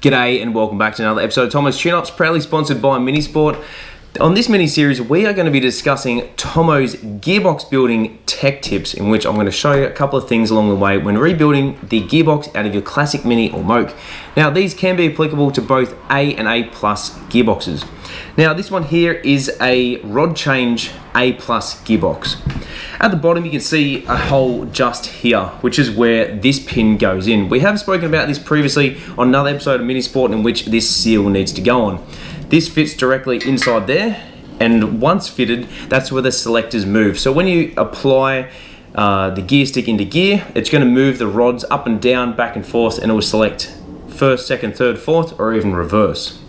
G'day and welcome back to another episode of Tomo's Tune-Ups, proudly sponsored by Minisport. On this mini-series, we are going to be discussing Tomo's gearbox building tech tips, in which I'm going to show you a couple of things along the way when rebuilding the gearbox out of your classic Mini or Moke. Now, these can be applicable to both A and A plus gearboxes. Now, this one here is a rod change A plus gearbox. At the bottom, you can see a hole just here, which is where this pin goes in. We have spoken about this previously on another episode of Minisport in which this seal needs to go on. This fits directly inside there, and once fitted, that's where the selectors move. So when you apply the gear stick into gear, it's going to move the rods up and down, back and forth, and it will select first, second, third, fourth, or even reverse.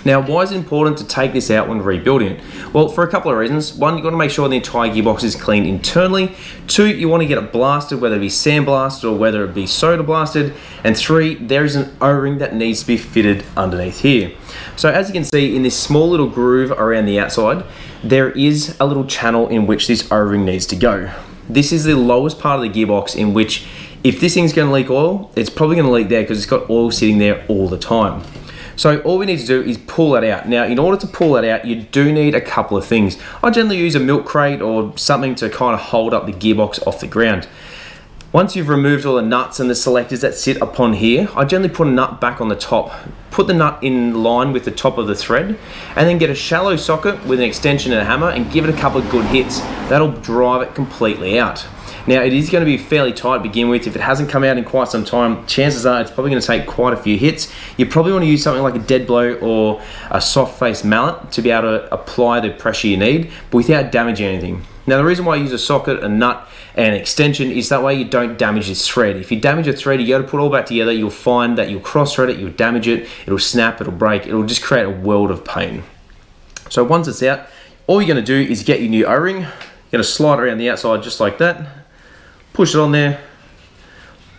Now, why is it important to take this out when rebuilding it? Well, for a couple of reasons. One, you've got to make sure the entire gearbox is clean internally. Two, you want to get it blasted, whether it be sandblasted or whether it be soda blasted. And three, there is an O-ring that needs to be fitted underneath here. So as you can see in this small little groove around the outside, there is a little channel in which this O-ring needs to go. This is the lowest part of the gearbox, in which if this thing's going to leak oil, it's probably going to leak there because it's got oil sitting there all the time. So all we need to do is pull that out. Now, in order to pull that out, you do need a couple of things. I generally use a milk crate or something to kind of hold up the gearbox off the ground. Once you've removed all the nuts and the selectors that sit upon here, I generally put a nut back on the top, put the nut in line with the top of the thread, and then get a shallow socket with an extension and a hammer and give it a couple of good hits. That'll drive it completely out. Now, it is going to be fairly tight to begin with. If it hasn't come out in quite some time, chances are it's probably going to take quite a few hits. You probably want to use something like a dead blow or a soft face mallet to be able to apply the pressure you need, but without damaging anything. Now, the reason why I use a socket, a nut, and an extension is that way you don't damage this thread. If you damage a thread, you got to put it all back together, you'll find that you'll cross-thread it, you'll damage it, it'll snap, it'll break, it'll just create a world of pain. So once it's out, all you're going to do is get your new O-ring. You're going to slide around the outside just like that. Push it on there,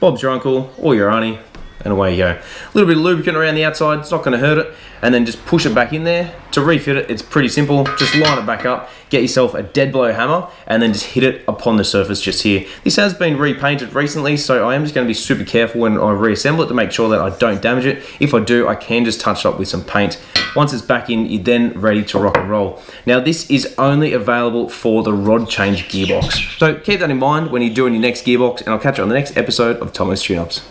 Bob's your uncle or your auntie, and away you go. A little bit of lubricant around the outside, it's not going to hurt it, and then just push it back in there. To refit it, it's pretty simple. Just line it back up, get yourself a dead blow hammer, and then just hit it upon the surface just here. This has been repainted recently, so I am just going to be super careful when I reassemble it to make sure that I don't damage it. If I do, I can just touch it up with some paint. Once it's back in, you're then ready to rock and roll. Now, this is only available for the rod change gearbox. So keep that in mind when you're doing your next gearbox, and I'll catch you on the next episode of Tomo's Tune-Ups.